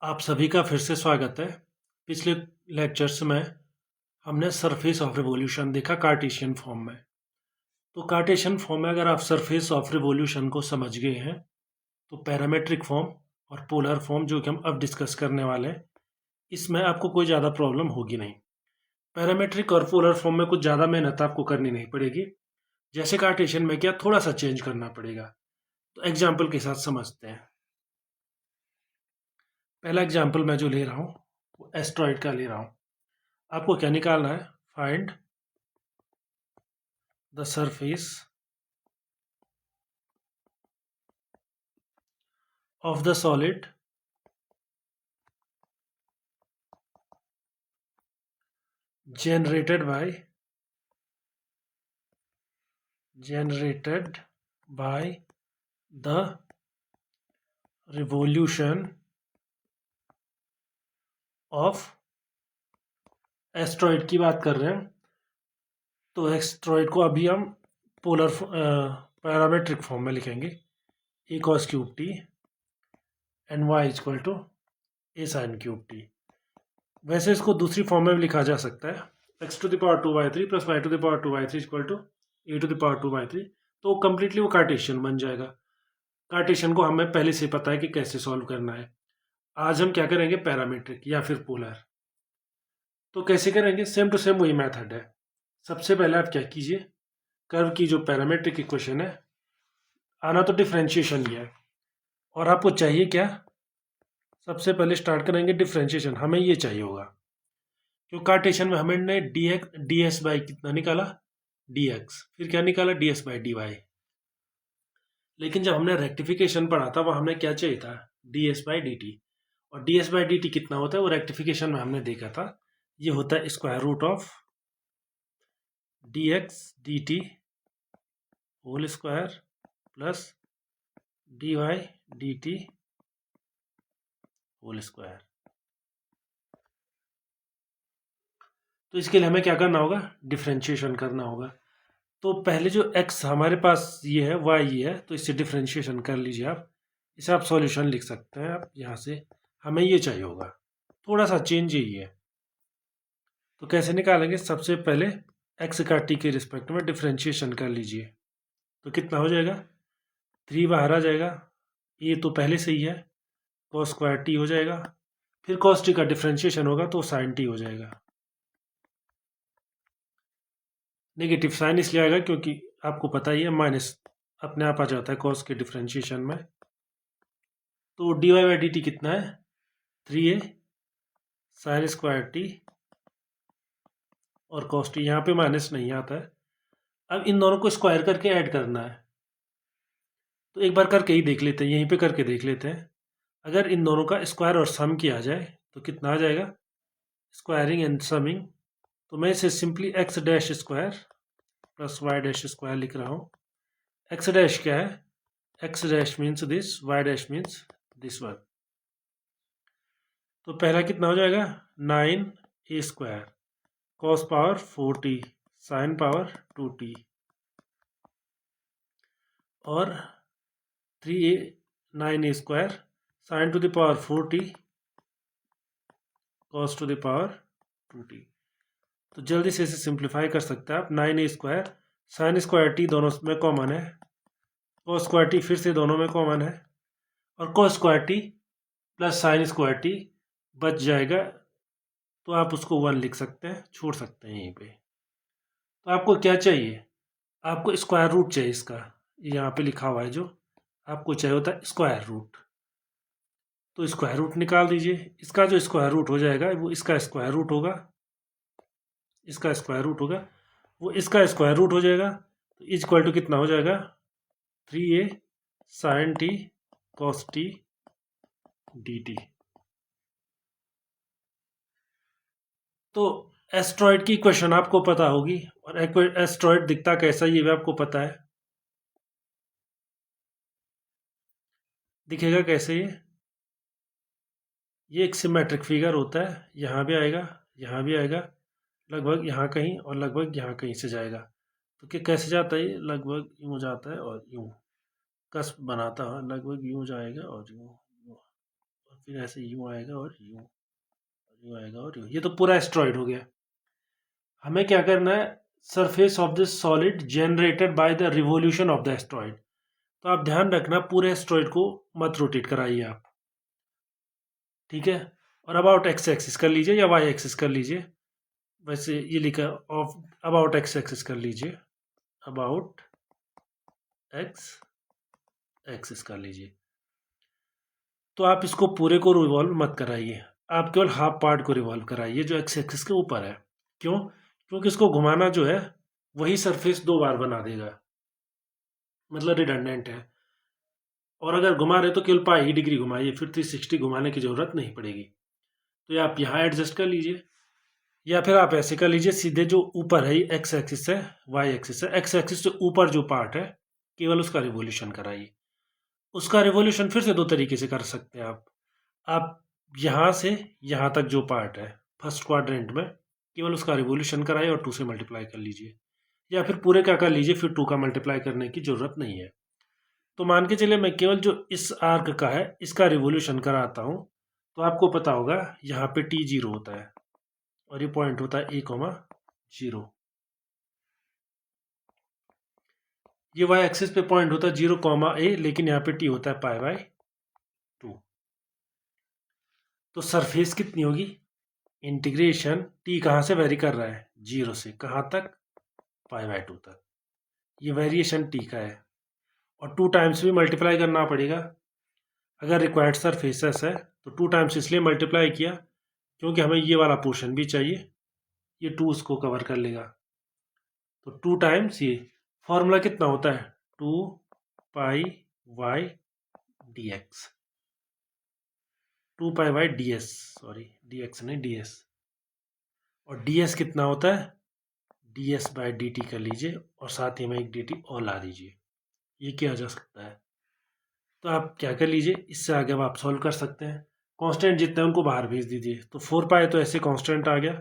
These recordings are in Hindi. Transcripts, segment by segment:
आप सभी का फिर से स्वागत है। पिछले लेक्चर्स में हमने सरफेस ऑफ रिवॉल्यूशन देखा कार्टेशियन फॉर्म में। तो कार्टेशियन फॉर्म में अगर आप सरफेस ऑफ रिवॉल्यूशन को समझ गए हैं तो पैरामेट्रिक फॉर्म और पोलर फॉर्म जो कि हम अब डिस्कस करने वाले हैं, इसमें आपको कोई ज़्यादा प्रॉब्लम होगी नहीं। पैरामेट्रिक और पोलर फॉर्म में कुछ ज़्यादा मेहनत आपको करनी नहीं पड़ेगी। जैसे कार्टेशियन में क्या थोड़ा सा चेंज करना पड़ेगा। तो एग्जाम्पल के साथ समझते हैं। पहला एग्जाम्पल मैं जो ले रहा हूँ वो एस्ट्रॉइड का ले रहा हूँ। आपको क्या निकालना है? Find the surface of the solid generated by the revolution of asteroid की बात कर रहे हैं। तो एस्ट्रॉइड को अभी हम पोलर पैरामेट्रिक फॉर्म में लिखेंगे। A cos cube t and y equal to a sine cube t. वैसे इसको दूसरी फॉर्म में भी लिखा जा सकता है, x to the power 2/3 plus y to the power 2/3 equal to a to the power 2/3। तो कंप्लीटली वो कार्टेशियन बन जाएगा। कार्टेशियन को हमें पहले से पता है कि कैसे सॉल्व करना है। आज हम क्या करेंगे? पैरामीट्रिक या फिर पोलर। तो कैसे करेंगे? सेम टू सेम वही मेथड है। सबसे पहले आप क्या कीजिए, कर्व की जो पैरामीट्रिक इक्वेशन है, आना तो डिफरेंशिएशन ही है और आपको चाहिए क्या? सबसे पहले स्टार्ट करेंगे डिफरेंशिएशन। हमें ये चाहिए होगा क्यों कार्टेशियन में हमने डी एस बाई कितना निकाला? D x. फिर क्या निकाला? D s by d y. लेकिन जब हमने रेक्टिफिकेशन पढ़ा था वह हमें क्या चाहिए था? D s by d t. और d s by d t कितना होता है वो रेक्टिफिकेशन में हमने देखा था, ये होता है square root of d x d t whole square plus d y d t whole square. तो इसके लिए हमें क्या करना होगा? डिफरेंशिएशन करना होगा। तो पहले जो x हमारे पास ये है, y ये है, तो इससे डिफरेंशिएशन कर लीजिए आप। इसे आप सॉल्यूशन लिख सकते हैं आप यहाँ से। हमें ये चाहिए होगा, थोड़ा सा चेंज यही है। तो कैसे निकालेंगे? सबसे पहले x का t के रिस्पेक्ट में डिफरेंशिएशन कर लीजिए। तो कितना हो जाएगा? 3 बाहर आ जाएगा, ये तो पहले से ही है, cos स्क्वायर t हो जाएगा। फिर cos t का डिफरेंशिएशन होगा तो sin t हो जाएगा। नेगेटिव साइन इसलिए आएगा क्योंकि आपको पता ही है माइनस अपने आप आ जाता है cos के डिफरेंशिएशन में। तो d y by d t कितना है? 3a साइन स्क्वायर टी और cos टी। यहाँ पे माइनस नहीं आता है। अब इन दोनों को स्क्वायर करके ऐड करना है। तो एक बार करके ही देख लेते हैं, यहीं पे करके देख लेते हैं। अगर इन दोनों का स्क्वायर और सम किया जाए तो कितना आ जाएगा? Squaring and summing. तो मैं इसे simply x dash square plus y dash square लिख रहा हूँ। एक्स डैश क्या है? X dash means this, y dash means this one. तो पहला कितना हो जाएगा? 9a square cos power 4t sine power 2t और 3a 9a square sine to the power 4t cos to the power 2t। तो जल्दी से इसे सिंप्लीफाई कर सकते हैं आप। 9a square sine square T दोनों में कॉमन है, कॉस स्क्वायर टी फिर से दोनों में कॉमन है, और cos square T plus sine square T बच जाएगा। तो आप उसको 1 लिख सकते हैं, छोड़ सकते हैं यहीं पे। तो आपको क्या चाहिए? आपको स्क्वायर रूट चाहिए इसका। यहाँ पे लिखा हुआ है जो आपको चाहिए होता है स्क्वायर रूट। तो स्क्वायर रूट निकाल दीजिए। इसका जो स्क्वायर रूट हो जाएगा वो इसका स्क्वायर रूट होगा, इसका स्क्वायर रूट होगा, वो इसका स्क्वायर रूट हो जाएगा। तो इक्वल टू कितना हो जाएगा? 3a sine t cos t d t. तो एस्ट्रॉइड की इक्वेशन आपको पता होगी, और एस्ट्रॉइड दिखता कैसा ये भी आपको पता है। दिखेगा कैसे? ये एक सिमेट्रिक फिगर होता है, यहाँ भी आएगा, यहाँ भी आएगा, लगभग यहाँ कहीं और लगभग यहाँ कहीं से जाएगा। तो क्या कैसे जाता है? ये लगभग यूँ जाता है और यूँ कस्प बनाता है, लगभग यूँ जाएगा और यूँ, और फिर ऐसे यूँ आएगा और यूँ आएगा और यूँ। ये तो पूरा एस्ट्रॉइड हो गया। हमें क्या करना है, surface of this solid generated by the revolution of the asteroid. तो आप ध्यान रखना पूरे एस्ट्रॉइड को मत रोटेट कराइए आप, ठीक है। और अबाउट एक्स एक्सिस कर लीजिए या वाई एक्सिस कर लीजिए। वैसे ये लिखा ऑफ अबाउट एक्स एक्सिस कर लीजिए, अबाउट एक्स एक्सिस कर लीजिए। तो आप इसको पूरे को रिवॉल्व मत कराइए, आप केवल हाफ पार्ट को रिवॉल्व कराइए जो एक्स एक्सिस के ऊपर है। क्यों? क्योंकि इसको घुमाना जो है वही सरफेस 2 बार बना देगा, मतलब रिडंडेंट है। और अगर घुमा रहे तो केवल पाई ही डिग्री घुमाइए, फिर 360 घुमाने की जरूरत नहीं पड़ेगी। तो ये आप यहाँ एडजस्ट कर लीजिए, या फिर आप ऐसे कर लीजिए सीधे, जो ऊपर है एक्स एक्सिस है वाई एक्सिस है, एक्स एक्सिस से ऊपर जो पार्ट है केवल उसका रिवोल्यूशन कराइए। उसका रिवोल्यूशन फिर से 2 तरीके से कर सकते हैं आप यहाँ से यहाँ तक जो पार्ट है फर्स्ट क्वाड्रेंट में, केवल उसका रिवोल्यूशन कराइए और 2 से मल्टीप्लाई कर लीजिए, या फिर पूरे का कर लीजिए, फिर 2 का मल्टीप्लाई करने की जरूरत नहीं है। तो मान के चलिए मैं केवल जो इस आर्क का है इसका रिवोल्यूशन कराता हूँ, तो आपको पता होगा यहाँ पे T0 होता है और ये पॉइंट होता है A,0। ये वाई एक्सिस पे पॉइंट होता है 0,A, लेकिन यहाँ पे T होता है π/2। तो सरफेस कितनी होगी, इंटीग्रेशन T कहाँ से वेरी कर रहा है, 0 से कहाँ तक, π/2 तक। ये वेरिएशन T का है और 2 टाइम्स भी मल्टीप्लाई करना पड़ेगा। अगर रिक्वायर्ड सरफेसेस है तो 2 टाइम्स इसलिए मल्टीप्लाई किया क्योंकि हमें ये वाला पोर्शन भी चाहिए, ये 2 उसको कवर कर लेगा। तो 2 टाइम्स ये फॉर्मूला कितना होता है, 2πy dx, 2πy ds, sorry dx नहीं ds। और ds कितना होता है, ds/dt कर लीजिए और साथ ही में एक dt और ला दीजिए। ये किया जा सकता है। तो आप क्या कर लीजिए, इससे आगे अब आप सॉल्व कर सकते हैं। कांस्टेंट जितने हैं उनको बाहर भेज दीजिए, तो 4π तो ऐसे कांस्टेंट आ गया।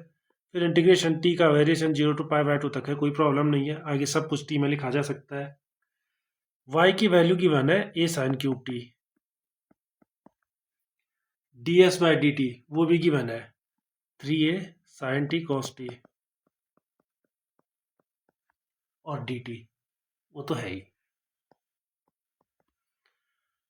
फिर इंटीग्रेशन T का वेरिएशन 0 to π/2 तक है, कोई प्रॉब्लम नहीं है, आगे सब कुछ T में लिखा जा सकता है। y की वैल्यू गिवन है A sin3t, ds/dt वो भी गिवन है 3A sin t cos t, और dt वो तो है ही।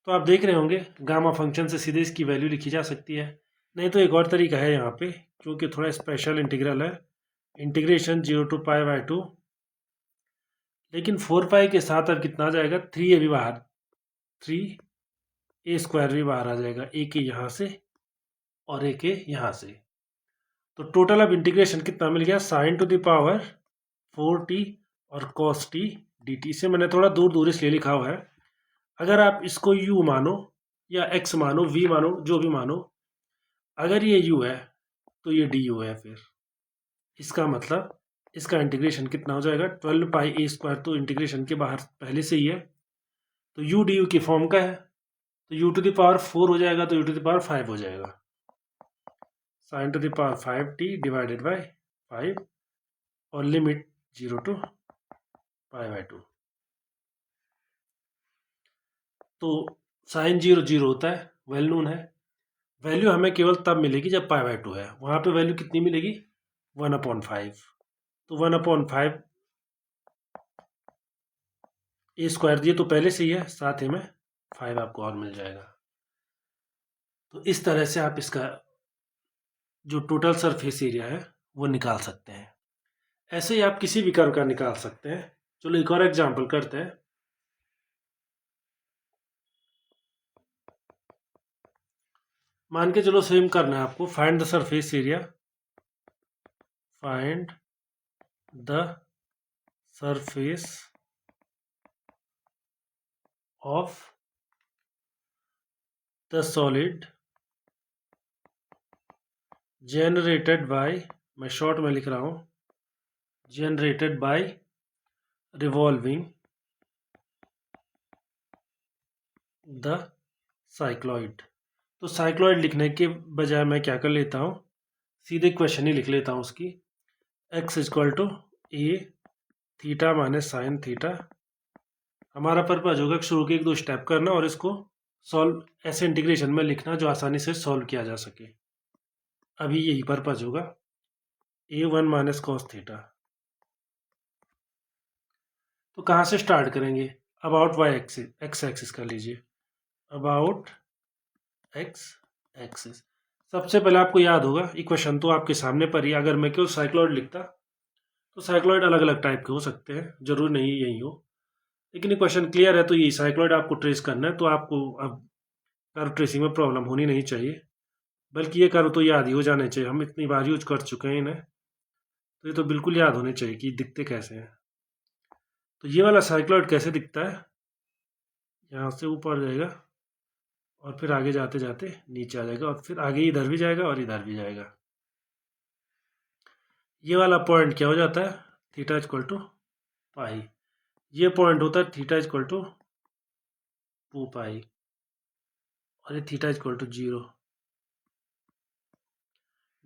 तो आप देख रहे होंगे गामा फंक्शन से सीधे इसकी वैल्यू लिखी जा सकती है। नहीं तो एक और तरीका है यहाँ पे, क्योंकि थोड़ा स्पेशल इंटीग्रल है, इंटीग्रेशन 0 to π/2, लेकिन 4π के साथ अब कितना आ जाएगा, 3A भी बाहर, 3A² भी बाहर आ जाएगा, A के यहाँ से और A के यहाँ से। तो टोटल अब इंटीग्रेशन कितना मिल गया, sin⁴t और cos t dt। से मैंने थोड़ा दूर दूर इसलिए लिखा हुआ है, अगर आप इसको u मानो या x मानो v मानो जो भी मानो, अगर ये u है तो ये du है। फिर इसका मतलब इसका इंटीग्रेशन कितना हो जाएगा, 12πa², तो इंटीग्रेशन के बाहर पहले से ही है, तो u du की फॉर्म का है, तो u⁴ हो जाएगा, तो u⁵ हो जाएगा, sin⁵t डिवाइडेड बाय 5 और लिमिट 0 to π/2। तो साइन 0 0 होता है, वेल नोन है। वैल्यू हमें केवल तब मिलेगी जब π/2 है, वहाँ पे वैल्यू कितनी मिलेगी, 1/5। तो 1/5 A² दिए तो पहले से ही है, साथ ही में 5 आपको और मिल जाएगा। तो इस तरह से आप इसका जो टोटल सरफेस एरिया है वो निकाल सकते हैं। ऐसे ही आप किसी भी कर्व का निकाल सकते हैं। चलो एक और एग्जांपल करते हैं। मान के चलो सेम करना है आपको, find the surface area, find the surface of the solid generated by, मैं शॉर्ट में लिख रहा हूं, generated by revolving the cycloid. तो साइक्लॉइड लिखने के बजाय मैं क्या कर लेता हूँ, सीधे क्वेश्चन ही लिख लेता हूँ उसकी, x = a θ - sin θ। हमारा पर्पज होगा शुरू के 1-2 स्टेप करना और इसको सॉल्व ऐसे इंटीग्रेशन में लिखना जो आसानी से सॉल्व किया जा सके। अभी यही पर्पज होगा a1 माइनस कॉस थीटा। तो कहाँ से स्टार्ट करेंगे? About y axis, x axis कर लीजिए, अबाउट एक्स एक्सिस। सबसे पहले आपको याद होगा इक्वेशन तो आपके सामने पर ही, अगर मैं क्यों साइक्लॉइड लिखता तो साइक्लॉइड अलग अलग टाइप के हो सकते हैं, जरूर नहीं यही हो, लेकिन इक्वेशन क्लियर है। तो ये साइक्लॉइड आपको ट्रेस करना है, तो आपको अब कर्व ट्रेसिंग में प्रॉब्लम होनी नहीं चाहिए, बल्कि ये कर्व तो याद ही हो जाने चाहिए, हम इतनी बार यूज कर चुके हैं इन्हें, तो ये तो बिल्कुल याद होने चाहिए कि दिखते कैसे हैं। तो ये वाला साइक्लॉइड कैसे दिखता है? यहाँ से ऊपर जाएगा और फिर आगे जाते जाते नीचे आ जाएगा और फिर आगे इधर भी जाएगा और इधर भी जाएगा। ये वाला पॉइंट क्या हो जाता है? थीटा इक्वल टू पाई। ये पॉइंट होता है थीटा इक्वल टू 2 पाई और ये थीटा इक्वल टू 0।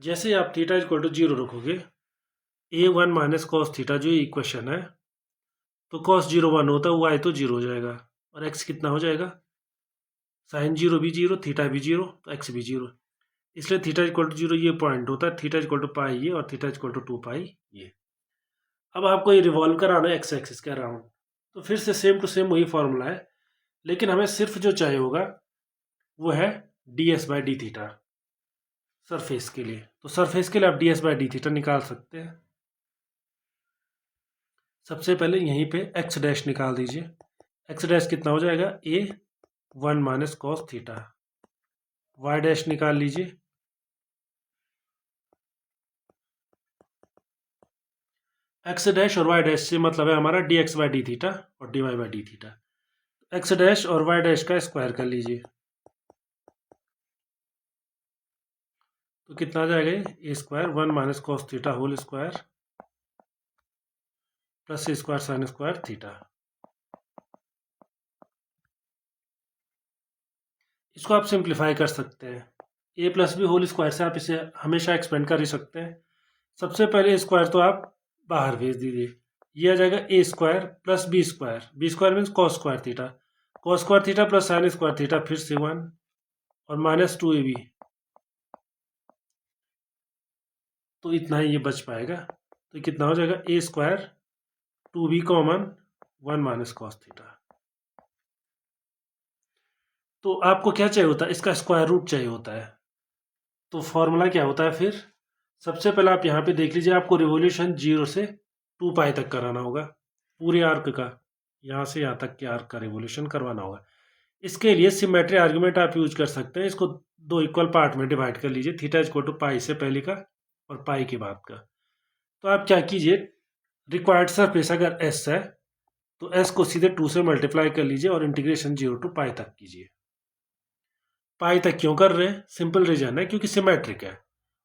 जैसे आप थीटा इक्वल टू 0 रखोगे, a1 माइनस कॉस थीटा जो इक्वेशन है, तो कॉस 0 1 होता है, वाई तो 0 हो जाएगा और एक्स कितना हो जाएगा? साइन 0 भी 0, थीटा भी 0, तो एक्स भी 0। इसलिए थीटा इक्वल टू 0 ये पॉइंट होता है, थीटा इक्वल टू पाई ये और थीटा इक्वल टू 2 पाई ये। अब आपको ये रिवॉल्व कराना है एक्स एक्सिस के अराउंड, तो फिर से सेम टू सेम वही फॉर्मूला है, लेकिन हमें सिर्फ जो चाहिए होगा वो है d s by d theta surface के लिए। तो सरफेस के लिए आप D s by d theta निकाल सकते हैं। सबसे पहले यहीं पे एक्स डैश निकाल दीजिए। एक्स डैश कितना हो जाएगा? a1 minus cos theta. Y dash निकाल लीजिए, एक्स डैश और वाई डैश से मतलब है हमारा d x by d theta और d y by d theta. X dash और वाई डैश का स्क्वायर कर लीजिए, तो कितना आ जाएगा? A square 1 minus cos theta whole square plus a square sine square theta. इसको आप सिंप्लीफाई कर सकते हैं, a plus b whole square से आप इसे हमेशा एक्सपेंड कर ही सकते हैं। सबसे पहले स्क्वायर तो आप बाहर भेज दीजिए, ये आ जाएगा a square plus b square, b square means cos square theta, cos square theta plus sine square theta, फिर से 1 और माइनस 2ab, तो इतना ही ये बच पाएगा। तो कितना हो जाएगा? A square 2b common 1 minus cos theta. तो आपको क्या चाहिए होता है? इसका स्क्वायर रूट चाहिए होता है। तो फॉर्मूला क्या होता है फिर? सबसे पहले आप यहाँ पे देख लीजिए, आपको रिवोल्यूशन 0 से 2 पाई तक कराना होगा, पूरे आर्क का, यहाँ से यहाँ तक के आर्क का रिवोल्यूशन करवाना होगा। इसके लिए सिमेट्री आर्ग्यूमेंट आप यूज कर सकते हैं। इसको दो इक्वल पार्ट में डिवाइड कर लीजिए, थीटा इक्वल टू पाई से पहले का और पाई के बाद का। तो आप क्या कीजिए, रिक्वायर्ड सरफेस अगर एस है तो एस को सीधे 2 से मल्टीप्लाई कर लीजिए और इंटीग्रेशन 0 टू पाई तक कीजिए। पाई तक क्यों कर रहे हैं? सिंपल रीजन है, क्योंकि सिमेट्रिक है।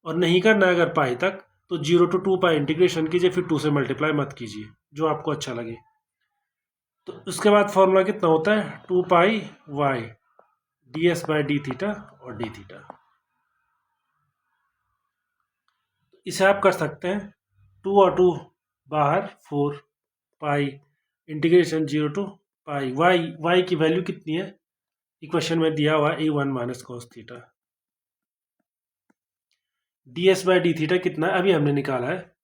और नहीं करना है अगर पाई तक, तो 0 टू 2 पाई इंटीग्रेशन कीजिए, फिर 2 से मल्टीप्लाई मत कीजिए, जो आपको अच्छा लगे। तो उसके बाद फॉर्मूला कितना होता है? 2 pi y d s by d theta और डी थीटा। इसे आप कर सकते हैं 2 और 2 बाहर, 4 pi integration 0 to pi y. Y की वैल्यू कितनी है? इक्वेशन में दिया हुआ है a1 minus cos theta. D s by d theta कितना है? अभी हमने निकाला है,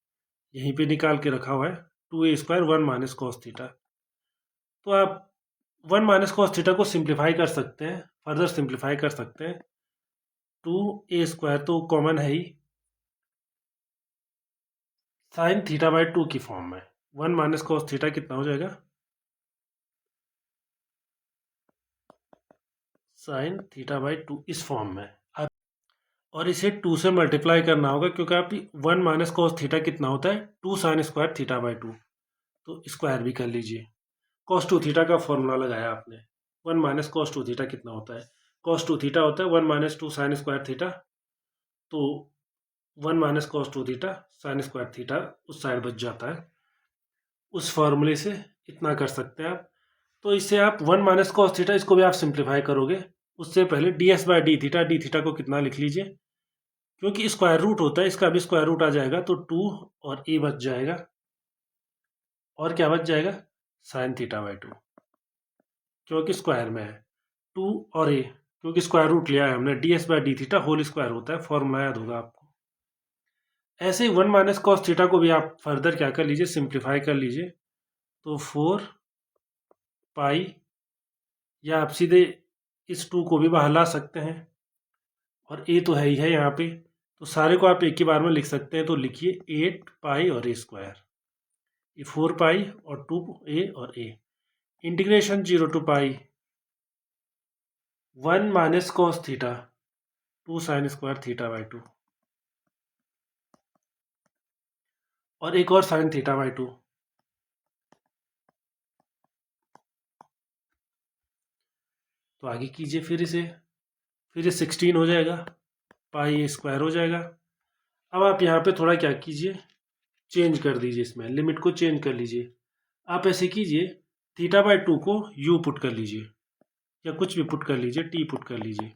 यहीं पे निकाल के रखा हुआ है, 2a square 1 minus cos theta. तो आप 1 माइनस कॉस थीटा को सिंप्लीफाई कर सकते हैं, फर्दर सिंप्लीफाई कर सकते हैं। 2a स्क्वायर तो कॉमन है ही, साइन थीटा बाई 2 की फॉर्म में 1 माइनस कॉस थीटा कितना हो जाएगा? साइन थीटा बाई 2 इस फॉर्म में। और इसे 2 से मल्टीप्लाई करना होगा, क्योंकि आप 1 माइनस कॉस थीटा कितना होता है? 2 साइन स्क्वायर थीटा बाई 2, तो स्क्वायर भी कर लीजिए। कॉस 2 थीटा का फॉर्मूला लगाया आपने, 1 माइनस कॉस 2 थीटा कितना होता है? कॉस 2 थीटा होता है 1 माइनस 2 साइन स्क्वायर थीटा, तो 1 minus cos 2 theta sine square theta उस साइड बच जाता है। उस फॉर्मूले से इतना कर सकते हैं आप। तो इससे आप 1 माइनस कॉस थीटा, इसको भी आप सिंप्लीफाई करोगे। उससे पहले D s by d theta को कितना लिख लीजिए, क्योंकि स्क्वायर रूट होता है, इसका भी स्क्वायर रूट आ जाएगा, तो 2 और ए बच जाएगा, और क्या बच जाएगा? साइन थीटा बाई 2, क्योंकि स्क्वायर में है। टू और ए, क्योंकि स्क्वायर रूट लिया है हमने, ds by d theta whole square होता है, फॉर्मूला याद होगा आपको। ऐसे ही 1 माइनस कॉस थीटा को भी आप फर्दर क्या कर लीजिए, सिंप्लीफाई कर लीजिए, तो 4 पाई, या आप सीधे इस 2 को भी बाहर ला सकते हैं, और ए तो है ही है यहाँ पे, तो सारे को आप एक ही बार में लिख सकते हैं, तो लिखिए 8 पाई और ए स्क्वायर, ये 4 पाई और 2 ए और a, integration 0 to pi 1 minus cos theta 2 sine square theta by 2, और एक और साइन थीटा बाई 2, तो आगे कीजिए फिर ये 16 हो जाएगा, पाई ए स्क्वायर हो जाएगा। अब आप यहाँ पे थोड़ा क्या कीजिए, चेंज कर दीजिए, इसमें लिमिट को चेंज कर लीजिए। आप ऐसे कीजिए, थीटा बाई 2 को यू पुट कर लीजिए, या कुछ भी पुट कर लीजिए, टी पुट कर लीजिए,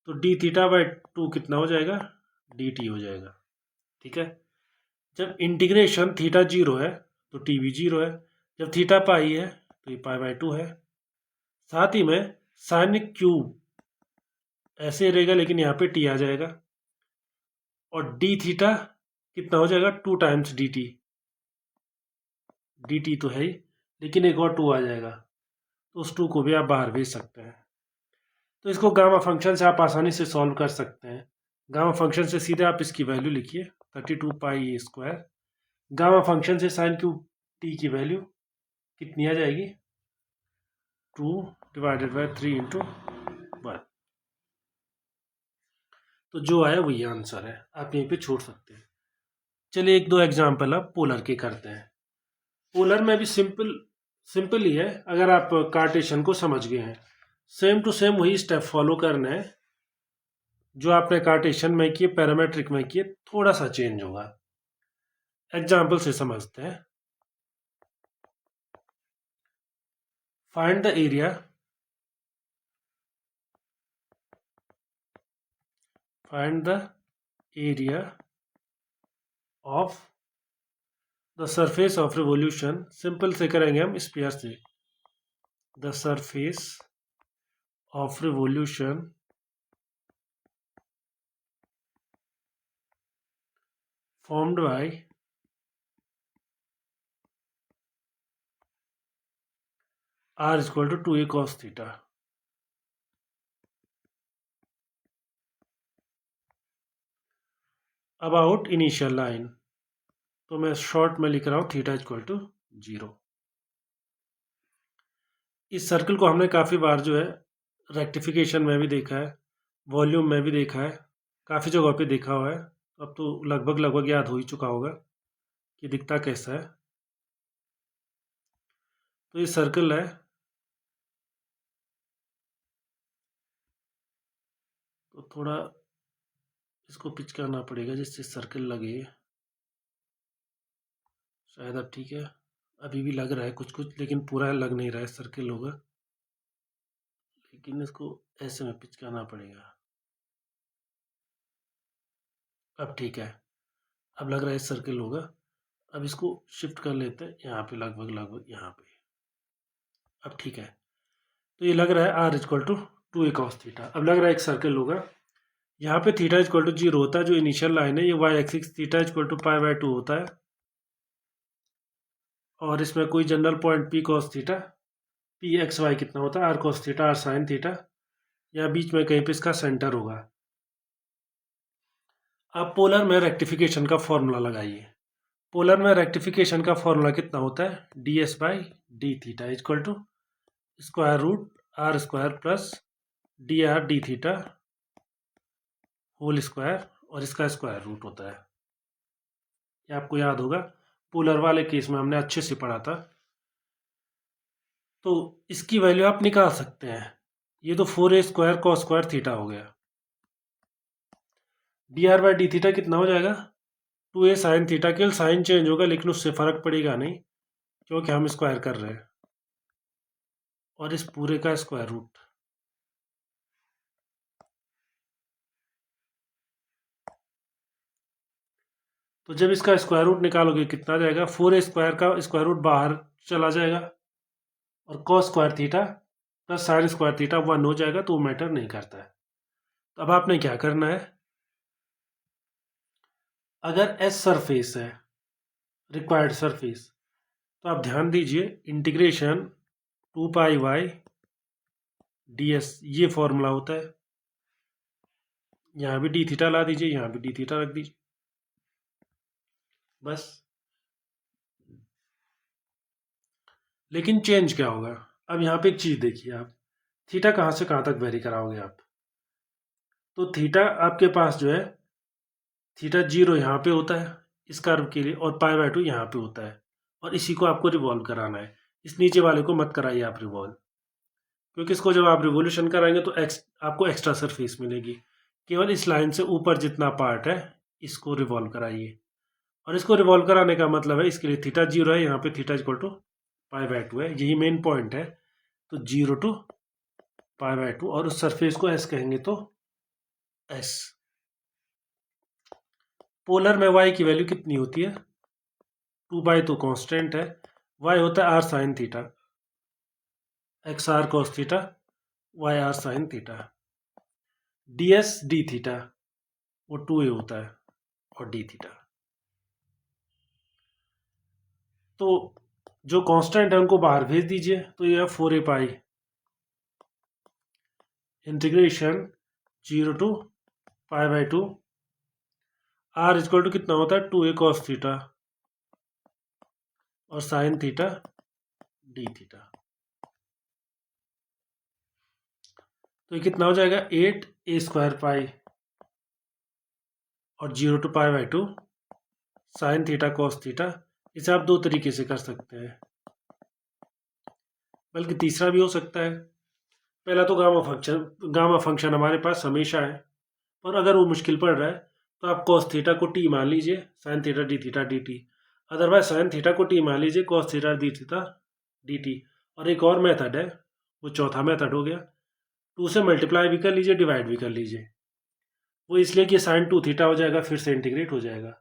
तो डी थीटा बाई 2 कितना हो जाएगा, डी टी हो जाएगा। ठीक है, जब इंटीग्रेशन थीटा 0 है तो टी भी 0 है, जब थीटा पाई है तो ये पाई बाई 2 है। साथ ही में साइन क्यूब ऐसे रहेगा, लेकिन यहाँ पे टी आ जाएगा, और डी थीटा कितना हो जाएगा, 2 times D T, d t तो है ही, लेकिन एक और 2 आ जाएगा, तो उस 2 को भी आप बाहर भेज सकते हैं। तो इसको गामा फंक्शन से आप आसानी से सॉल्व कर सकते हैं। गामा फंक्शन से सीधे आप इसकी वैल्यू लिखिए 32 पाई ए स्क्वायर, गामा फंक्शन से साइन क्यूब टी की वैल्यू कितनी आ जाएगी, 2 डिवाइडेड बाई 3 इंटू 1, तो जो आया वही आंसर है, आप यहीं पे छोड़ सकते हैं। चलिए एक दो एग्जाम्पल अब पोलर के करते हैं। पोलर में भी सिंपल ही है, अगर आप कार्टेशियन को समझ गए हैं, सेम टू सेम वही स्टेप फॉलो करना है जो आपने कार्टेशियन में किए, पैरामेट्रिक में किए, थोड़ा सा चेंज होगा। एग्जाम्पल से समझते हैं। Find the area of the surface of revolution, simple से करेंगे हम स्फीयर से, the surface of revolution formed by r equal to 2a cos theta। About initial line, तो मैं शॉर्ट में लिख रहा हूँ थीटा इक्वल टू 0। इस सर्कल को हमने काफ़ी बार जो है रेक्टिफिकेशन में भी देखा है, वॉल्यूम में भी देखा है, काफ़ी जगह पे देखा हुआ है, अब तो लगभग याद हो ही चुका होगा कि दिखता कैसा है। तो ये सर्कल है, तो थोड़ा इसको पिच करना पड़ेगा जिससे सर्कल लगे, शायद अब ठीक है, अभी भी लग रहा है कुछ कुछ, लेकिन पूरा लग नहीं रहा है, सर्कल होगा, लेकिन इसको ऐसे में पिच करना पड़ेगा। अब ठीक है, अब लग रहा है सर्कल होगा। अब इसको शिफ्ट कर लेते हैं यहाँ पे, लगभग यहाँ पे, अब ठीक है। तो ये लग रहा है r equal to 2a cos theta, अब लग रहा है एक सर्कल होगा। यहाँ पे थीटा इक्वल टू 0 होता है, जो इनिशियल लाइन है, ये y axis theta equal to pi by 2 होता है, और इसमें कोई general point p cos theta, p x y कितना होता है, r cos theta, r sine theta, या बीच में कहीं पे इसका सेंटर होगा। आप पोलर में रेक्टिफिकेशन का फॉर्मूला लगाइए। पोलर में रेक्टिफिकेशन का फॉर्मूला कितना होता है, d s by d theta equal to square root r square plus d r d theta whole square, और इसका स्क्वायर रूट होता है। ये आपको याद होगा, पोलर वाले केस में हमने अच्छे से पढ़ा था। तो इसकी वैल्यू आप निकाल सकते हैं। ये तो 4a square cos square theta हो गया, D R by d theta कितना हो जाएगा, 2a साइन थीटा, केवल साइन चेंज होगा लेकिन उससे फर्क पड़ेगा नहीं, क्योंकि हम स्क्वायर कर रहे हैं, और इस पूरे का स्क्वायर रूट। तो जब इसका स्क्वायर रूट निकालोगे कितना जाएगा, 4a स्क्वायर का स्क्वायर रूट बाहर चला जाएगा, और cos square theta plus sine square theta 1 हो जाएगा, तो वो मैटर नहीं करता है। तो अब आपने क्या करना है, अगर एस सरफेस है, रिक्वायर्ड सरफेस, तो आप ध्यान दीजिए इंटीग्रेशन 2 पाई y ds, ये फॉर्मूला होता है। यहाँ भी डी थीटा ला दीजिए, यहाँ भी डी थीटा रख दीजिए, बस। लेकिन चेंज क्या होगा, अब यहाँ पे एक चीज देखिए आप, थीटा कहाँ से कहाँ तक वेरी कराओगे आप, तो थीटा आपके पास जो है, थीटा 0 यहाँ पे होता है इस कर्व के लिए, और पाई/2 यहाँ पे होता है, और इसी को आपको रिवॉल्व कराना है। इस नीचे वाले को मत कराइए आप रिवॉल्व, क्योंकि इसको जब आप रिवोल्यूशन कराएंगे तो आपको एक्स्ट्रा सरफेस मिलेगी। केवल इस लाइन से ऊपर जितना पार्ट है इसको रिवॉल्व कराइए, और इसको रिवॉल्व कराने का मतलब है, इसके लिए थीटा 0 है, यहाँ पे थीटा इक्वल टू पाई/2 है, यही मेन पॉइंट है। तो 0 टू पाई/2, और उस सरफेस को एस कहेंगे तो एस। पोलर में y की वैल्यू कितनी होती है, 2 पाई तो कांस्टेंट है, y होता है r sine theta, x r cos theta, y r sine theta. ds d theta वो 2a होता है, और d थीटा। तो जो कांस्टेंट है उनको बाहर भेज दीजिए, तो ये है 4a पाई इंटीग्रेशन 0 टू पाई/2, r इक्वल टू कितना होता है 2a कॉस थीटा और साइन थीटा d थीटा। तो ये कितना हो जाएगा 8a² पाई और 0 टू पाई/2 साइन थीटा कॉस थीटा। इसे आप दो तरीके से कर सकते हैं, बल्कि तीसरा भी हो सकता है। पहला तो गामा फंक्शन हमारे पास हमेशा है, और अगर वो मुश्किल पड़ रहा है तो आप कॉस थीटा को टी मान लीजिए, sine theta D theta D T. Otherwise sine theta को टी मान लीजिए, cos theta D theta D t. और एक और मेथड है, वो चौथा मेथड हो गया, 2 से मल्टीप्लाई भी कर लीजिए, डिवाइड भी कर लीजिए। वो इसलिए कि साइन 2 थीटा हो जाएगा, फिर से इंटीग्रेट हो जाएगा।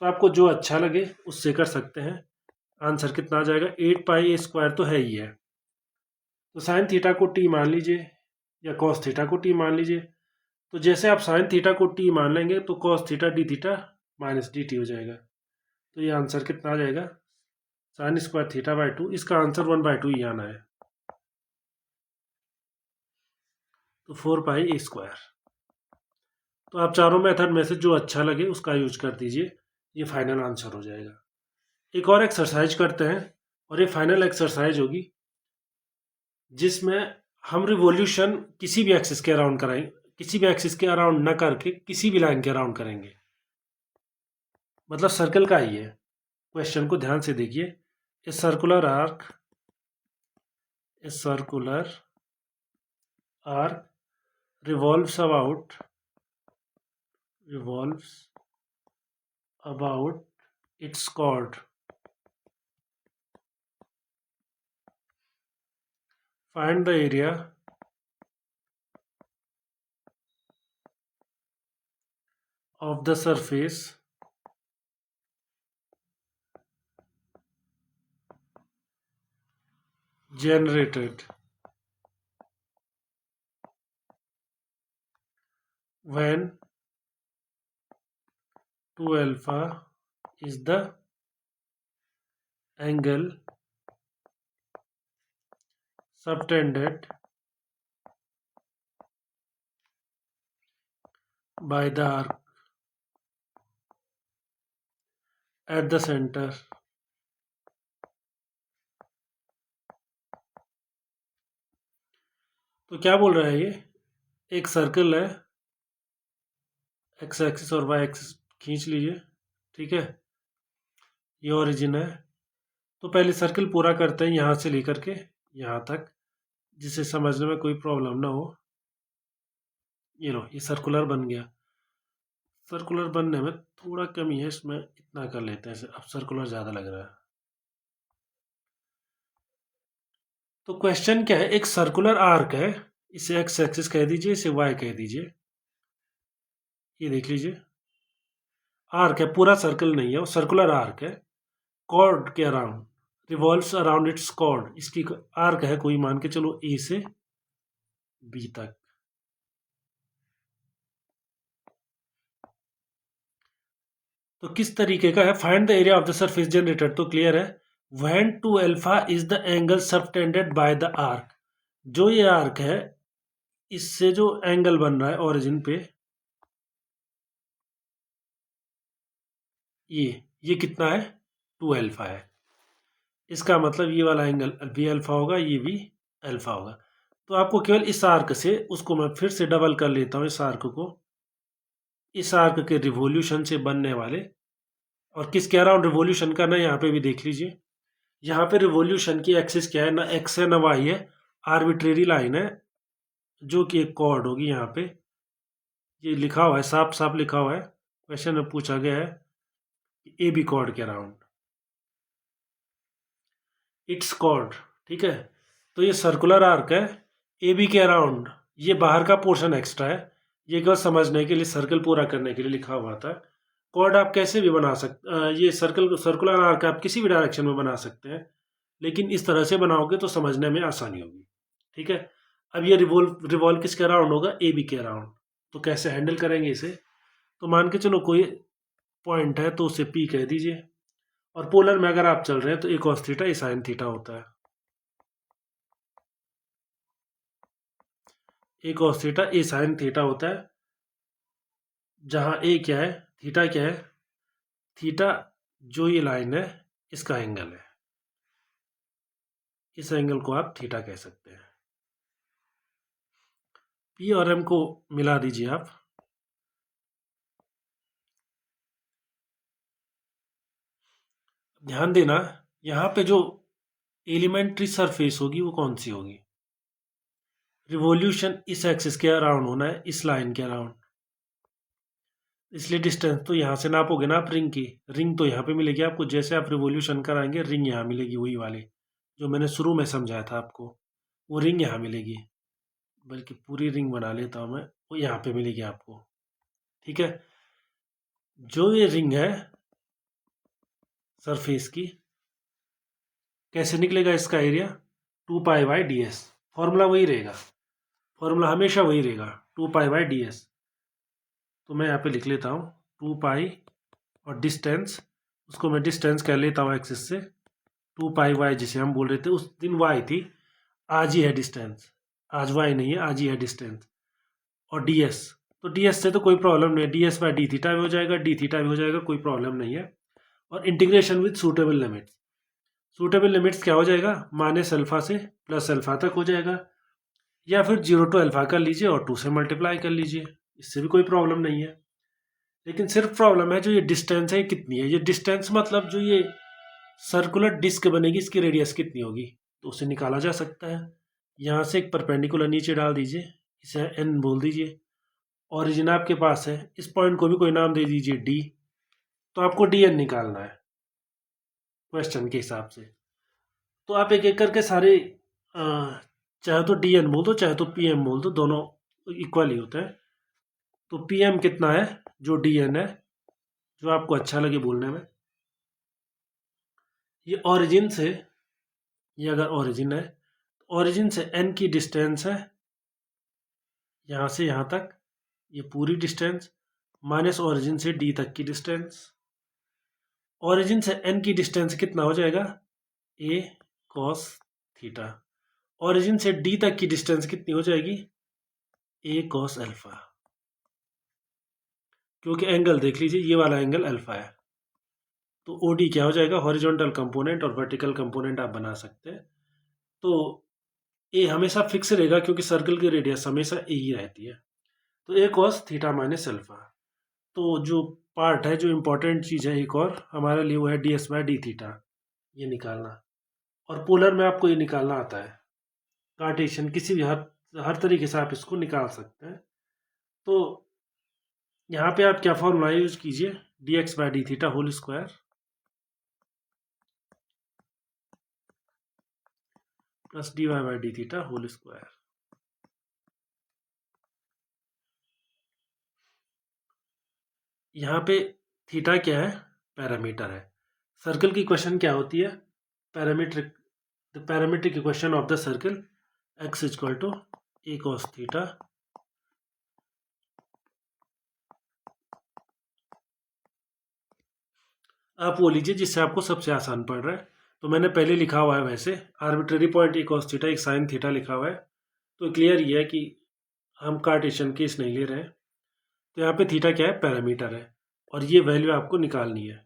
तो आपको जो अच्छा लगे उससे कर सकते हैं। आंसर कितना आ जाएगा, 8 पाई² तो है ही है, तो साइन थीटा को टी मान लीजिए या कॉस थीटा को टी मान लीजिए। तो जैसे आप साइन थीटा को टी मान लेंगे तो cos theta D theta minus D T हो जाएगा। तो ये आंसर कितना आ जाएगा, साइन स्क्वायर थीटा/2, इसका आंसर 1/2 ही आना है, तो 4 पाई a²। तो आप चारों मेथड में से जो अच्छा लगे उसका यूज कर दीजिए, ये फाइनल आंसर हो जाएगा। एक और एक्सरसाइज करते हैं, और ये फाइनल एक्सरसाइज होगी जिसमें हम रिवॉल्यूशन किसी भी एक्सिस के अराउंड कराएंगे, किसी भी एक्सिस के अराउंड न करके किसी भी लाइन के अराउंड करेंगे, मतलब सर्कल का ही है। क्वेश्चन को ध्यान से देखिए, a circular arc revolves about its chord. Find the area of the surface generated when 2 alpha is the angle subtended by the arc at the center. तो क्या बोल रहा है ये, एक सर्कल है, एक्स एक्सिस और वाई एक्सिस खींच लीजिए, ठीक है, ये ओरिजिन है। तो पहले सर्कल पूरा करते हैं यहाँ से लेकर के यहाँ तक, जिसे समझने में कोई प्रॉब्लम ना हो। ये लो, ये सर्कुलर बन गया। सर्कुलर बनने में थोड़ा कमी है, इसमें इतना कर लेते हैं, अब सर्कुलर ज़्यादा लग रहा है। तो क्वेश्चन क्या है, एक सर्कुलर आर्क है, इसे एक्स एक्सिस कह दीजिए, इसे वाई कह दीजिए। ये देख लीजिए, आर्क है, पूरा सर्कल नहीं है, वो सर्कुलर आर्क है, कॉर्ड के around revolves around its chord, इसकी आर्क है कोई, मान के चलो ए से बी तक। तो किस तरीके का है, find the area of the surface generated, तो क्लियर है, when 2 alpha is the angle subtended by the arc, जो ये आर्क है इससे जो एंगल बन रहा है ओरिजिन पे, ये कितना है, 2 अल्फा है। इसका मतलब ये वाला एंगल भी अल्फा होगा, ये भी अल्फा होगा। तो आपको केवल इस आर्क से, उसको मैं फिर से डबल कर लेता हूँ, इस आर्क को, इस आर्क के रिवोल्यूशन से बनने वाले, और किसके अराउंड रिवोल्यूशन करना है यहाँ पे भी देख लीजिए। यहाँ पे रिवोल्यूशन की एक्सिस क्या है, ना एक्स है ना वाई है, आर्बिट्रेरी लाइन है जो कि एक कॉर्ड होगी। यहाँ पे ये लिखा हुआ है, साफ साफ लिखा हुआ है, क्वेश्चन में पूछा गया है ए बी कॉर्ड के अराउंड, इट्स कॉर्ड, ठीक है। तो ये सर्कुलर आर्क है ए बी के अराउंड, ये बाहर का पोर्शन एक्स्ट्रा है, ये केवल समझने के लिए, सर्कल पूरा करने के लिए लिखा हुआ था। कॉर्ड आप कैसे भी बना सकते, ये सर्कुलर आर्क आप किसी भी डायरेक्शन में बना सकते हैं, लेकिन इस तरह से बनाओगे तो समझने में आसानी होगी, ठीक है। अब ये रिवॉल्व किसके अराउंड होगा, ए बी के अराउंड। तो कैसे हैंडल करेंगे इसे, तो मान के चलो कोई पॉइंट है तो उसे पी कह दीजिए, और पोलर में अगर आप चल रहे हैं तो ए कॉस थीटा ए साइन थीटा होता है, ए कॉस थीटा ए साइन थीटा होता है, जहां ए क्या है, थीटा क्या है, थीटा जो ये लाइन है इसका एंगल है, इस एंगल को आप थीटा कह सकते हैं। पी और एम को मिला दीजिए आप, ध्यान देना यहाँ पे जो एलिमेंट्री सरफेस होगी वो कौन सी होगी, रिवॉल्यूशन इस एक्सिस के अराउंड होना है, इस लाइन के अराउंड, इसलिए डिस्टेंस तो यहाँ से नापोगे ना आप रिंग की, रिंग तो यहाँ पे मिलेगी आपको, जैसे आप रिवॉल्यूशन कराएंगे रिंग यहाँ मिलेगी, वही वाली जो मैंने शुरू में समझाया था आपको, वो रिंग यहाँ मिलेगी, बल्कि पूरी रिंग बना लेता हूँ मैं, वो यहाँ पे मिलेगी आपको, ठीक है। जो ये रिंग है सरफेस की, कैसे निकलेगा इसका एरिया, 2 पाई/ds, फॉर्मूला वही रहेगा, फॉर्मूला हमेशा वही रहेगा, 2 पाई/ds। तो मैं यहाँ पे लिख लेता हूँ 2 पाई, और डिस्टेंस, उसको मैं डिस्टेंस कह लेता हूँ एक्सिस से, 2 पाई/y जिसे हम बोल रहे थे, उस दिन y थी, आज ही है डिस्टेंस, आज y नहीं है, आज ही है डिस्टेंस, और ds, तो ds से तो कोई प्रॉब्लम नहीं है, ds/d थीटा भी हो जाएगा, d थीटा भी हो जाएगा, कोई प्रॉब्लम नहीं है। और integration with suitable limits, suitable limits क्या हो जाएगा, -अल्फा से +अल्फा तक हो जाएगा, या फिर 0 to अल्फा कर लीजिए और 2 से मल्टीप्लाई कर लीजिए, इससे भी कोई प्रॉब्लम नहीं है। लेकिन सिर्फ प्रॉब्लम है जो ये डिस्टेंस है, ये कितनी है, ये डिस्टेंस मतलब जो ये सर्कुलर डिस्क बनेगी इसकी रेडियस कितनी होगी, तो उसे निकाला जा सकता है। यहाँ से एक परपेंडिकुलर नीचे डाल दीजिए, इसे एन बोल दीजिए, ओरिजिन आपके पास है, इस पॉइंट को भी कोई नाम दे दीजिए डी, तो आपको डी एन निकालना है क्वेश्चन के हिसाब से। तो आप एक एक करके सारे, चाहे तो डी एन बोल दो चाहे तो पी एम बोल दो, दोनों इक्वल ही होते हैं। तो पी एम कितना है, जो डी एन है, जो आपको अच्छा लगे बोलने में, ये ओरिजिन से, ये अगर ओरिजिन है, ओरिजिन से एन की डिस्टेंस है यहाँ से यहाँ तक, ये पूरी डिस्टेंस, माइनस ओरिजिन से डी तक की डिस्टेंस, ओरिजिन से एन की डिस्टेंस कितना हो जाएगा, ए कॉस थीटा, ओरिजिन से डी तक की डिस्टेंस कितनी हो जाएगी, ए कॉस अल्फा, क्योंकि एंगल देख लीजिए ये वाला एंगल अल्फा है, तो ओ डी क्या हो जाएगा, हॉरिजॉन्टल कंपोनेंट और वर्टिकल कंपोनेंट आप बना सकते हैं। तो ए हमेशा फिक्स रहेगा क्योंकि सर्कल की रेडियस हमेशा ए ही रहती है, तो ए कॉस थीटा माइनस अल्फा। तो जो पार्ट है, जो इंपॉर्टेंट चीज़ है एक और हमारे लिए, वो है ds/d थीटा, ये निकालना, और पोलर में आपको ये निकालना आता है, कार्टेशियन किसी भी हर तरीके से आप इसको निकाल सकते हैं। तो यहाँ पे आप क्या फॉर्मूला यूज कीजिए, dx/d theta whole square plus dy/d theta whole square. यहाँ पे थीटा क्या है, पैरामीटर है। सर्कल की क्वेश्चन क्या होती है, parametric equation of the circle x equal to a cos theta आप वो लीजिए जिससे आपको सबसे आसान पड़ रहा है। तो मैंने पहले लिखा हुआ है, वैसे arbitrary point a cos theta एक साइन थीटा लिखा हुआ है। तो क्लियर ये है कि हम कार्टेशियन केस नहीं ले रहे हैं। तो यहाँ पे थीटा क्या है, पैरामीटर है, और ये वैल्यू आपको निकालनी है।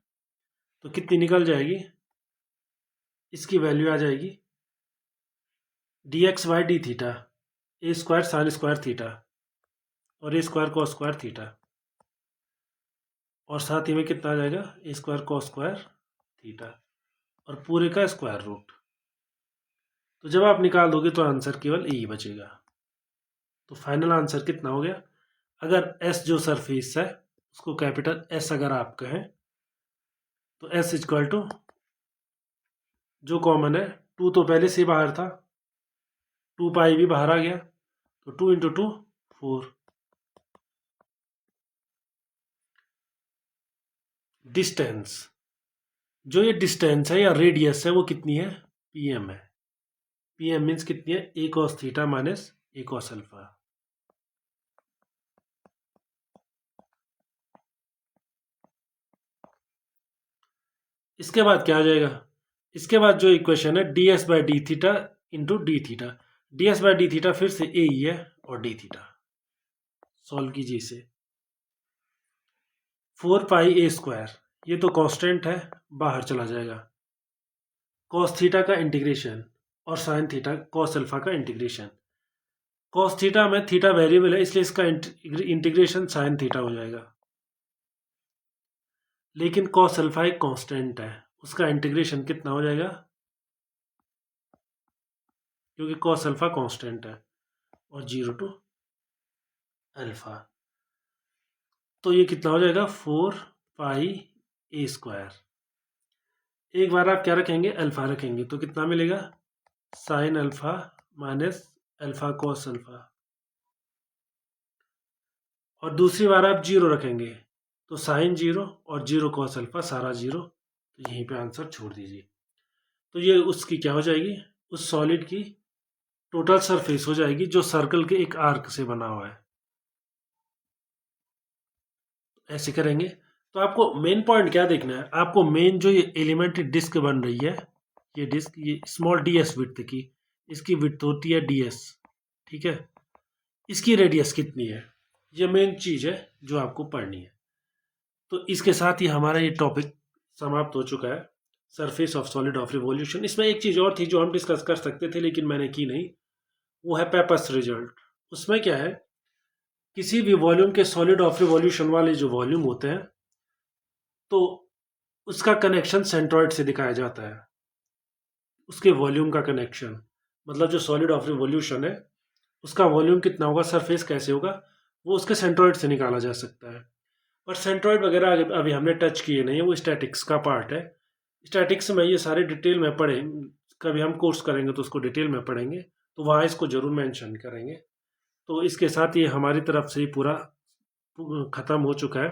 तो कितनी निकल जाएगी, इसकी वैल्यू आ जाएगी dx by d theta A square sine square theta और ए स्क्वायर कॉस स्क्वायर थीटा, और साथ ही में कितना आ जाएगा, a square cos square theta और पूरे का स्क्वायर रूट। तो जब आप निकाल दोगे तो आंसर केवल ए ही बचेगा। तो फाइनल आंसर कितना हो गया, अगर एस जो सरफेस है उसको कैपिटल एस अगर आप कहें तो एस इक्वल टू जो कॉमन है 2 तो पहले से बाहर था, 2 पाई भी बाहर आ गया, तो 2 इंटू 2 4। डिस्टेंस, जो ये डिस्टेंस है या रेडियस है वो कितनी है, पीएम है। पीएम मीन्स कितनी है, ए कॉस थीटा माइनस ए कॉस अल्फा। इसके बाद क्या आ जाएगा, इसके बाद जो इक्वेशन है d s by d theta into D theta. D s by d theta फिर से ए ही है और डी थीटा सॉल्व कीजिए इसे। 4 पाई ए स्क्वायर, ये तो कांस्टेंट है, बाहर चला जाएगा। कॉस थीटा का इंटीग्रेशन और साइन थीटा कॉस अल्फा का इंटीग्रेशन। कॉस थीटा में थीटा वेरिएबल है इसलिए इसका इंटीग्रेशन साइन थीटा हो जाएगा, लेकिन कॉस अल्फा एक कांस्टेंट है, उसका इंटीग्रेशन कितना हो जाएगा, क्योंकि कॉस अल्फा कांस्टेंट है, और 0 टू अल्फा। तो ये कितना हो जाएगा, 4 पाई ए स्क्वायर। एक बार आप क्या रखेंगे, अल्फा रखेंगे, तो कितना मिलेगा, sine alpha minus alpha cos alpha. और दूसरी बार आप 0 रखेंगे तो साइन 0 और 0 कॉस अल्फा, सारा 0। तो यहीं पे आंसर छोड़ दीजिए। तो ये उसकी क्या हो जाएगी, उस सॉलिड की टोटल सरफेस हो जाएगी जो सर्कल के एक आर्क से बना हुआ है। ऐसे करेंगे तो आपको मेन पॉइंट क्या देखना है, आपको मेन जो ये एलिमेंट्री डिस्क बन रही है, ये डिस्क, ये स्मॉल डी एस विड्थ की, इसकी विड्थ होती है डी एस, ठीक है। इसकी रेडियस कितनी है, ये मेन चीज़ है जो आपको पढ़नी है। तो इसके साथ ही हमारा ये टॉपिक समाप्त हो चुका है, surface of solid of revolution. इसमें एक चीज़ और थी जो हम डिस्कस कर सकते थे लेकिन मैंने की नहीं, वो है पेपर्स रिजल्ट। उसमें क्या है, किसी भी वॉल्यूम के सॉलिड ऑफ रिवॉल्यूशन वाले जो वॉल्यूम होते हैं तो उसका कनेक्शन सेंट्रॉइड से दिखाया जाता है, उसके वॉल्यूम का कनेक्शन, मतलब जो सॉलिड ऑफ रिवॉल्यूशन है उसका वॉल्यूम कितना होगा, सरफेस कैसे होगा, वो उसके सेंट्रॉइड से निकाला जा सकता है। पर सेंट्रॉइड वगैरह अभी हमने टच किए नहीं है, वो स्टैटिक्स का पार्ट है। स्टैटिक्स में ये सारे डिटेल में पढ़ें, कभी हम कोर्स करेंगे तो उसको डिटेल में पढ़ेंगे, तो वहाँ इसको जरूर मेंशन करेंगे। तो इसके साथ ये हमारी तरफ से ही पूरा ख़त्म हो चुका है।